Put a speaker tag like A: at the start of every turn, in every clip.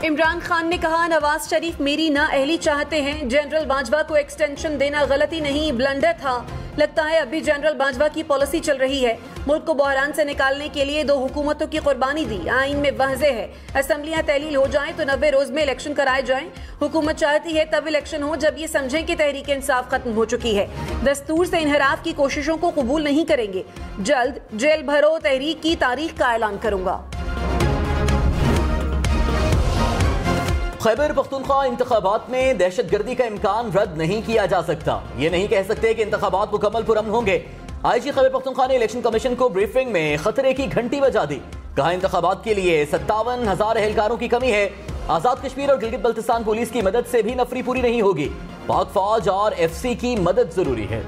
A: इमरान खान ने कहा, नवाज शरीफ मेरी नाअहली चाहते हैं। जनरल बाजवा को एक्सटेंशन देना गलती नहीं, ब्लंडर था। लगता है अभी जनरल बाजवा की पॉलिसी चल रही है। मुल्क को बहरान से निकालने के लिए 2 हुकूमतों की कुर्बानी दी। आइन में वाज़ेह है, असम्बलियां तहलील हो जाएं तो 90 रोज में इलेक्शन कराए जाएं। हुकूमत चाहती है तब इलेक्शन हो जब ये समझें कि तहरीक इंसाफ खत्म हो चुकी है। दस्तूर से इनहराफ की कोशिशों को कबूल नहीं करेंगे। जल्द जेल भरो तहरीक की तारीख का ऐलान करूंगा।
B: खैबर पख्तूनख्वा इंतखाबात में दहशतगर्दी का इम्कान रद्द नहीं किया जा सकता। ये नहीं कह सकते कि इंतखाबात मुकम्मल पुरअमन होंगे। आईजी खैबर पख्तूनख्वा ने इलेक्शन कमीशन को ब्रीफिंग में खतरे की घंटी बजा दी। कहा, इंतखाबात के लिए 57,000 एहलकारों की कमी है। आजाद कश्मीर और गिलगित बल्तिस्तान पुलिस की मदद से भी नफरी पूरी नहीं होगी। पाक फौज और FC की मदद जरूरी है।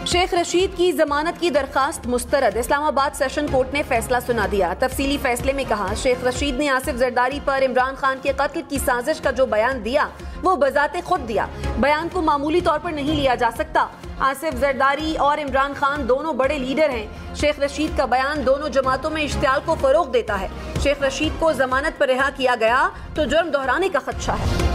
A: शेख रशीद की जमानत की दरखास्त मुस्तरद। इस्लामाबाद सेशन कोर्ट ने फैसला सुना दिया। तफसीली फैसले में कहा, शेख रशीद ने आसिफ जरदारी पर इमरान खान के कत्ल की साजिश का जो बयान दिया वो बजाते खुद दिया। बयान को मामूली तौर पर नहीं लिया जा सकता। आसिफ जरदारी और इमरान खान दोनों बड़े लीडर हैं। शेख रशीद का बयान दोनों जमातों में इश्तियाल को फरोग देता है। शेख रशीद को जमानत पर रिहा किया गया तो जुर्म दोहराने का खदशा है।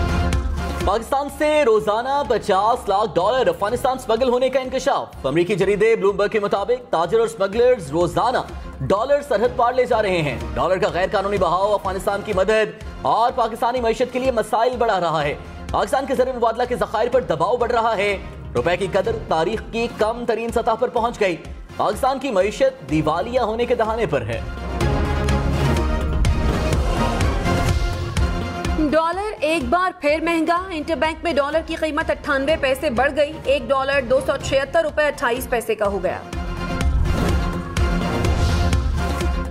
B: पाकिस्तान से रोजाना $50 लाख अफगानिस्तान स्मगल होने का इंकशाफ। अमरीकी जरीदे ब्लूमबर्ग के मुताबिक ताजिर और स्मगलर्स रोजाना डॉलर सरहद पार ले जा रहे हैं। डॉलर का गैर कानूनी बहाव अफगानिस्तान की मदद और पाकिस्तानी मईशत के लिए मसाइल बढ़ा रहा है। पाकिस्तान के ज़र मुबादला के ज़खायर पर दबाव बढ़ रहा है। रुपए की कदर तारीख की कम तरीन सतह पर पहुंच गई। पाकिस्तान की मईशत दिवालिया होने के दहाने पर है।
A: डॉलर एक बार फिर महंगा। इंटरबैंक में डॉलर की कीमत 98 पैसे बढ़ गई। $1 $276.28 का हो गया।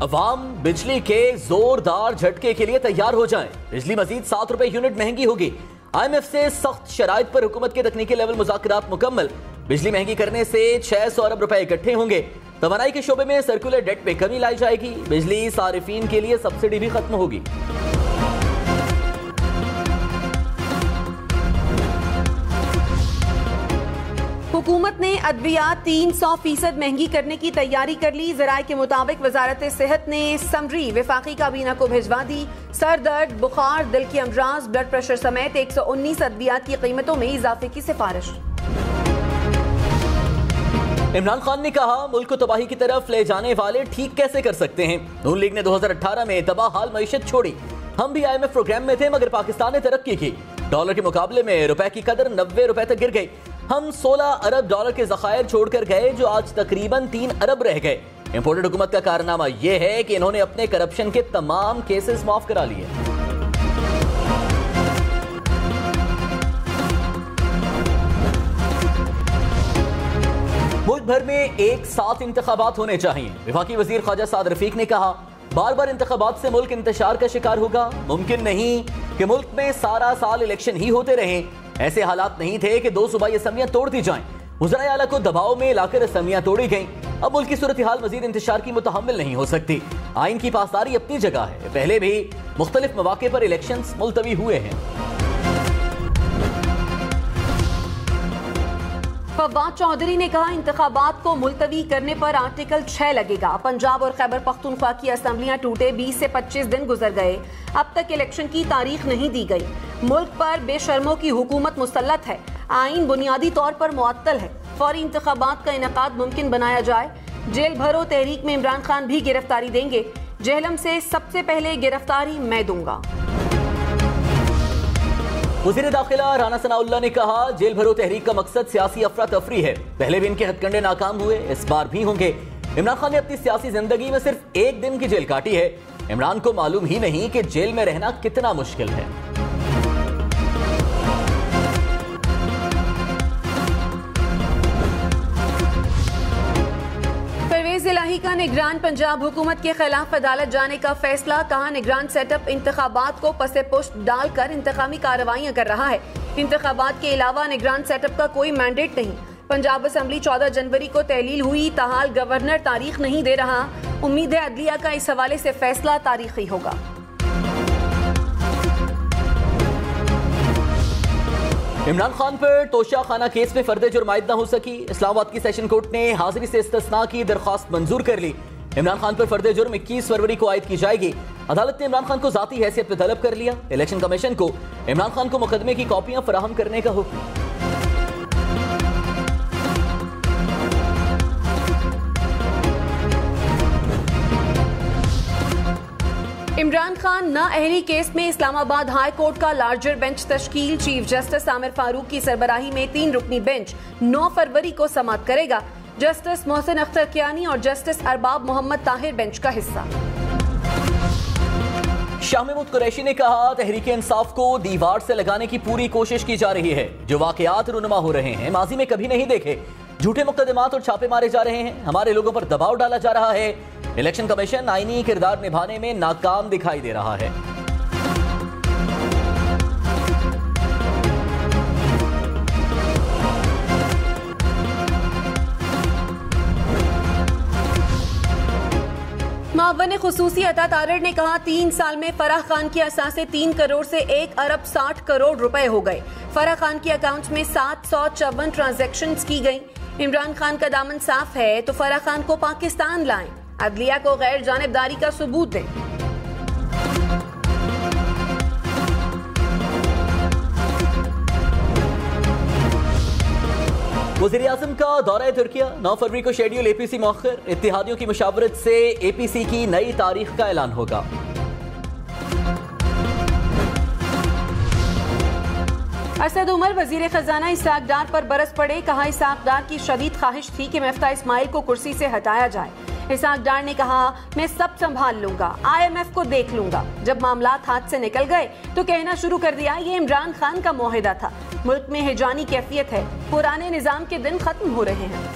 B: अवाम बिजली के जोरदार झटके के लिए तैयार हो जाएं। बिजली मजीद ₹7 यूनिट महंगी होगी। IMF से सख्त शराइत पर हुकूमत के तकनीकी लेवल मुज़ाकरात मुकम्मल। बिजली महंगी करने से 600 अरब रुपए इकट्ठे होंगे। तवानाई के शोबे में सर्कुलर डेट पे कमी लाई जाएगी। बिजली सारिफीन के लिए सब्सिडी भी खत्म होगी।
A: हुकूमत ने अद्वियात 300% महंगी करने की तैयारी कर ली। ज़राए के मुताबिक वजारत सेहत ने समरी वफाकी काबीना को भिजवा दी। सर दर्द, बुखार, दिल की अमराज, ब्लड प्रेशर समेत 119 अद्वियात की कीमतों में इजाफे की सिफारिश।
B: इमरान खान ने कहा, मुल्क को तबाही की तरफ ले जाने वाले ठीक कैसे कर सकते हैं। नून लीग ने 2018 में तबाह हाल मईशत छोड़ी। हम भी IMF प्रोग्राम में थे मगर पाकिस्तान ने तरक्की की। डॉलर के मुकाबले में रुपए की कदर 90 रुपए तक गिर गई। हम 16 अरब डॉलर के ज़खायर छोड़कर गए जो आज तकरीबन 3 अरब रह गए। इंपोर्टेड हुकूमत का कारनामा यह है कि इन्होंने अपने करप्शन के तमाम केसेस माफ करा लिए। मुल्क भर में एक साथ इंतखाबात होने चाहिए। वफाकी वजीर ख्वाजा साद रफीक ने कहा, बार बार इंतखाबात से मुल्क इंतशार का शिकार होगा। मुमकिन नहीं कि मुल्क में सारा साल इलेक्शन ही होते रहें। ऐसे हालात नहीं थे कि 2 सूबाई असम्बलियां तोड़ दी जाएं। वज़राए आला को दबाव में लाकर असम्बलियां तोड़ी गईं। अब मुल्क की सूरत हाल मजीद इंतशार की मुतहम्मिल नहीं हो सकती। आइन की पासदारी अपनी जगह है। पहले भी मुख्तलिफ मौके पर इलेक्शंस मुलतवी हुए हैं।
A: फवाद चौधरी ने कहा, इंतखाबात को मुलतवी करने पर आर्टिकल 6 लगेगा। पंजाब और खैबर पख्तूनख्वा की असम्बलियां टूटे 20 से 25 दिन गुजर गए। अब तक इलेक्शन की तारीख नहीं दी गई। मुल्क पर बेशर्मों की हुकूमत मुसल्लत है। आइन बुनियादी तौर पर मुअत्तल है। फौरी इंतखाबात का इनेकाद मुमकिन बनाया जाए। जेल भरो तहरीक में इमरान खान भी गिरफ्तारी देंगे। जेहलम से सबसे पहले गिरफ्तारी मैं दूंगा।
B: वज़ीर दाखिला राना सनाउल्लाह ने कहा, जेल भरो तहरीक का मकसद सियासी अफरा तफरी है। पहले भी इनके हथकंडे नाकाम हुए, इस बार भी होंगे। इमरान खान ने अपनी सियासी जिंदगी में सिर्फ 1 दिन की जेल काटी है। इमरान को मालूम ही नहीं कि जेल में रहना कितना मुश्किल है।
A: परवेज इलाही का निगरान पंजाब हुकूमत के खिलाफ अदालत जाने का फैसला। कहा, निगरान सेटअप इंतखाबात को पसे पुष्ट डालकर इंतकामी कार्रवाइयां कर रहा है। इंतखाबात के अलावा निगरान सेटअप का कोई मैंडेट नहीं। पंजाब असम्बली 14 जनवरी को तहलील हुई, ताहाल गवर्नर तारीख नहीं दे रहा। उम्मीद है अदलिया का इस हवाले से फैसला तारीखी होगा।
B: इमरान खान पर तोशा खाना केस में फर्द जुर्म आयद न हो सकी। इस्लामाबाद की सेशन कोर्ट ने हाजिरी से इस्तिस्ना की दरख्वास्त मंजूर कर ली। इमरान खान पर फर्द जुर्म 21 फरवरी को आयद की जाएगी। अदालत ने इमरान खान को जाती हैसियत पर तलब कर लिया। इलेक्शन कमीशन को इमरान खान को मुकदमे की कॉपियां फराहम करने का हुक्म।
A: इमरान खान नाअहली केस में इस्लामाबाद हाई कोर्ट का लार्जर बेंच तश्कील। चीफ जस्टिस आमिर फारूक की सरबराही में 3 रुकनी बेंच 9 फरवरी को समाअत करेगा। जस्टिस मोहसिन अख्तर कियानी और जस्टिस अरबाब मोहम्मद ताहिर बेंच का हिस्सा।
B: शाह महमूद कुरैशी ने कहा, तहरीके इंसाफ को दीवार से लगाने की पूरी कोशिश की जा रही है। जो वाकयात रुनमा हो रहे हैं माजी में कभी नहीं देखे। झूठे मुकदमात और छापे मारे जा रहे हैं। हमारे लोगों पर दबाव डाला जा रहा है। इलेक्शन कमीशन आईनी किरदार निभाने में नाकाम दिखाई दे रहा है।
A: मावन खुसूसी अता तारड़ ने कहा, 3 साल में फराह खान की असासे 3 करोड़ से 1 अरब 60 करोड़ रुपए हो गए। फराह खान के अकाउंट में 754 ट्रांजैक्शंस की गई। इमरान खान का दामन साफ है तो फराह खान को पाकिस्तान लाएं। अदलिया को गैर जानिबदारी का सबूत दें।
B: वज़ीर-ए-आज़म का दौरा तुर्किया 9 फरवरी को शेड्यूल। एपीसी मौखर। इत्तेहादियों की मुशावरत से एपीसी की नई तारीख का ऐलान होगा।
A: असद उमर वजीर खजाना इसाक डार पर बरस पड़े। कहा, इसाक डार की शदीद ख्वाहिश थी कि मफ्ता इस्माइल को कुर्सी से हटाया जाए। इसाक डार ने कहा, मैं सब संभाल लूंगा, IMF को देख लूंगा। जब मामलात हाथ से निकल गए तो कहना शुरू कर दिया ये इमरान खान का मुआहिदा था। मुल्क में हिजानी कैफियत है। पुराने निजाम के दिन खत्म हो रहे हैं।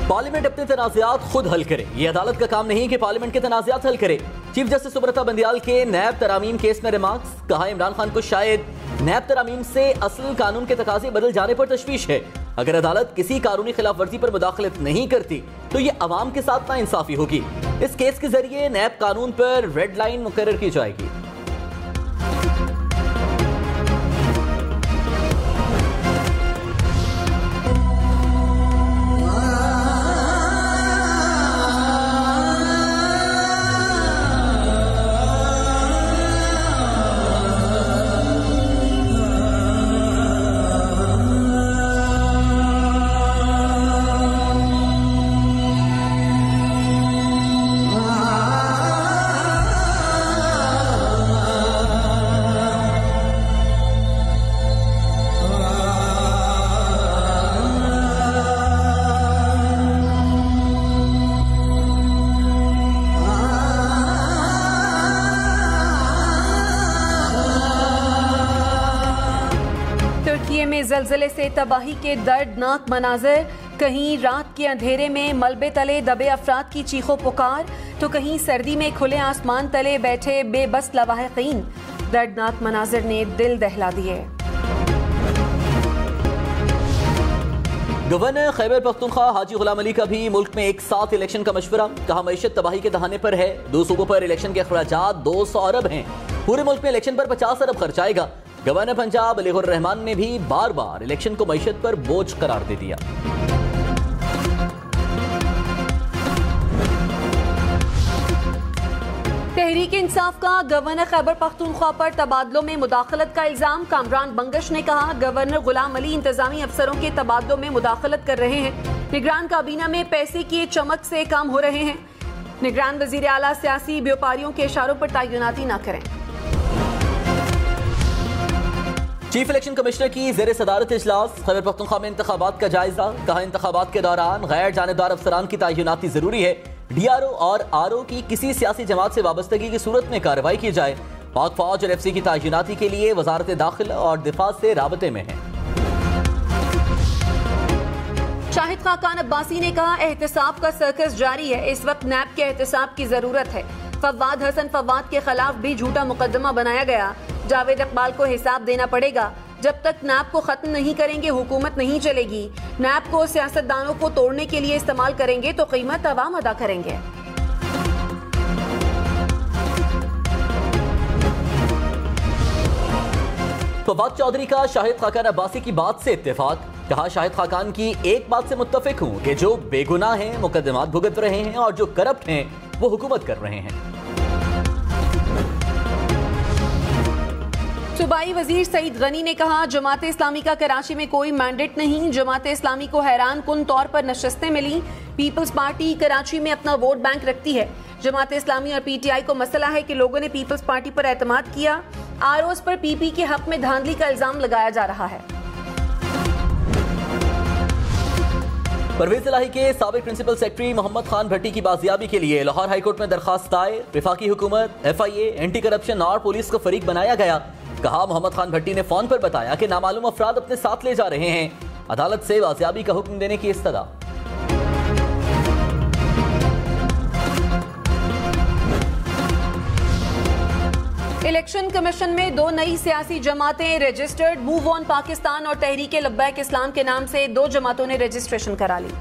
B: पार्लियामेंट अपने तनाज़ात खुद हल करे। ये अदालत का काम नहीं कि पार्लियामेंट के तनाज़ात हल करे। चीफ जस्टिस सुब्रता बंदियाल के नैब तरामीम केस में रिमार्क्स। कहा, इमरान खान को शायद नैब तरामीम से असल कानून के तकाजे बदल जाने पर तशवीश है। अगर अदालत किसी कानूनी खिलाफ वर्जी पर मुदाखलत नहीं करती तो ये अवाम के साथ नाइंसाफी होगी। इस केस के जरिए नैब कानून पर रेड लाइन मुकर्रर की जाएगी।
A: में ज़लज़ले से तबाही के दर्दनाक मनाज़र। कहीं रात के अंधेरे में मलबे तले दबे अफराद की चीखों पुकार तो कहीं सर्दी में खुले आसमान तले बैठे बेबस लवाहिकीन। दर्दनाक मनाज़र ने दिल दहला दिए।
B: गवर्नर खैबर पख्तूनख्वा हाजी गुलाम अली का भी मुल्क में एक साथ इलेक्शन का मशवरा। कहा, मईशत तबाही के दहाने पर है। 2 सूबों पर इलेक्शन के अखराजात 200 अरब हैं। पूरे मुल्क में इलेक्शन पर 50 अरब खर्च आएगा। गवर्नर पंजाब अलीगुर रहमान ने भी बार बार इलेक्शन को मईशत पर बोझ करार दे दिया।
A: तहरीक इंसाफ का गवर्नर खैबर पख्तूनख्वा पर तबादलों में मुदाखलत का इल्जाम। कामरान बंगश ने कहा, गवर्नर गुलाम अली इंतजामी अफसरों के तबादलों में मुदाखलत कर रहे हैं। निगरान काबीना में पैसे की चमक से काम हो रहे हैं। निगरान वजीर आला सियासी व्यापारियों के इशारों पर तैनाती न करें।
B: चीफ इलेक्शन कमिश्नर की ज़ेर सदारत इजलास। खैबर पख्तूनख्वा में इंतखाबात का जायजा। कहा, इंतखाबात के दौरान गैर जानिबदार अफसरान की तैनाती जरूरी है। DRO और RO की किसी सियासी जमात से वाबस्तगी की सूरत में कार्रवाई की जाए। पाक फौज और FC की तैनाती के लिए वजारत दाखिला और दिफा से राबते में है।
A: शाहिद खाकान अब्बासी ने कहा, एहतसाब का सर्कस जारी है। इस वक्त नैब के एहतसाब की जरूरत है। फवाद हसन फवाद के खिलाफ भी झूठा मुकदमा बनाया गया। जावेद इकबाल को हिसाब देना पड़ेगा। जब तक नैब को खत्म नहीं करेंगे हुकूमत नहीं चलेगी। नैब को सियासतदानों को तोड़ने के लिए इस्तेमाल करेंगे तो कीमत अवाम अदा करेंगे।
B: फवाद चौधरी का शाहिद खाकान अब्बासी की बात से इत्तेफाक। कहा शाहिद खाकान की एक बात से मुत्तफिक हूं कि जो बेगुनाह हैं मुकदमात भुगत रहे हैं और जो करप्ट हैं वो हुकूमत कर रहे हैं।
A: सूबाई वजीर सईद गनी ने कहा जमात इस्लामी का कराची में कोई मैंडेट नहीं, जमात इस्लामी को हैरान कुन तौर पर नशस्तें मिली। पीपल्स पार्टी कराची में अपना वोट बैंक रखती है। जमात इस्लामी और पीटीआई को मसला है कि लोगों ने पीपल्स पार्टी पर एतमाद किया। आरओज पर पीपी के हक में धांधली का इल्जाम लगाया जा रहा है।
B: परवेज इलाही के साबिक प्रिंसिपल सेक्रेटरी मोहम्मद खान भट्टी की बाजियाबी के लिए लाहौर हाईकोर्ट में दरखास्त दायर। वफाकी हुकूमत, FIA, एंटी करप्शन और पुलिस को फरीक बनाया गया। कहा मोहम्मद खान भट्टी ने फोन पर बताया कि नामालूम अफराद अपने साथ ले जा रहे हैं। अदालत से बाजियाबी का हुक्म देने की इस्तदा।
A: इलेक्शन कमीशन में 2 नई सियासी जमातें रजिस्टर्ड। मूव ऑन पाकिस्तान और तहरीके लब्बैक इस्लाम के नाम से 2 जमातों ने रजिस्ट्रेशन करा ली।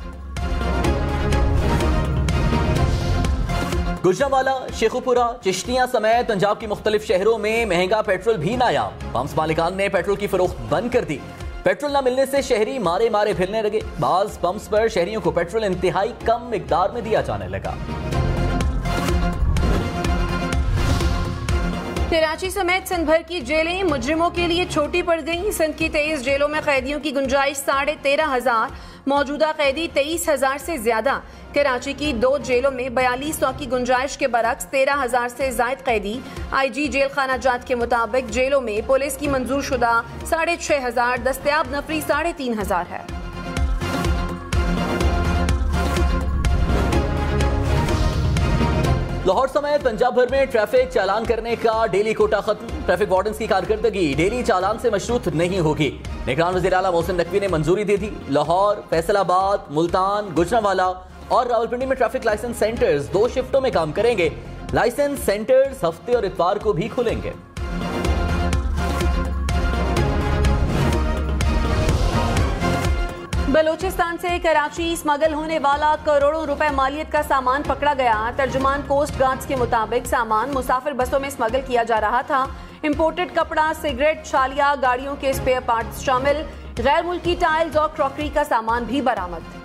B: गुजरांवाला, शेखुपुरा, चिश्तियां समेत पंजाब के मुख्तलिफ शहरों में महंगा पेट्रोल भी नायाब। पंप्स मालिकान ने पेट्रोल की फरोख्त बंद कर दी। पेट्रोल न मिलने से शहरी मारे मारे फिरने लगे। बाज पंप्स पर शहरियों को पेट्रोल इंतहाई कम मिकदार में दिया जाने लगा।
A: कराची समेत सिंध भर की जेलें मुजरिमों के लिए छोटी पड़ गईं। सिंध की 23 जेलों में कैदियों की गुंजाइश 13,500, मौजूदा कैदी 23,000 से ज्यादा। कराची की 2 जेलों में 4200 की गुंजाइश के बरक्स 13,000 से जायद कैदी। IG जेल खाना जात के मुताबिक जेलों में पुलिस की मंजूर शुदा 6,500, दस्तयाब नफरी 3,500 है।
B: लाहौर समेत पंजाब भर में ट्रैफिक चालान करने का डेली कोटा खत्म। ट्रैफिक वार्डन्स की कारकर्दगी डेली चालान से मशरूत नहीं होगी। निगरान वज़ीर आला मोहसिन नकवी ने मंजूरी दे दी। लाहौर, फैसलाबाद, मुल्तान, गुजरांवाला और रावलपिंडी में ट्रैफिक लाइसेंस सेंटर्स 2 शिफ्टों में काम करेंगे। लाइसेंस सेंटर्स हफ्ते और इतवार को भी खुलेंगे।
A: बलूचिस्तान से कराची स्मगल होने वाला करोड़ों रुपए मालियत का सामान पकड़ा गया। तर्जुमान कोस्ट गार्ड्स के मुताबिक सामान मुसाफिर बसों में स्मगल किया जा रहा था। इंपोर्टेड कपड़ा, सिगरेट, छालिया, गाड़ियों के स्पेयर पार्ट्स शामिल। गैर मुल्की टाइल्स और क्रॉकरी का सामान भी बरामद।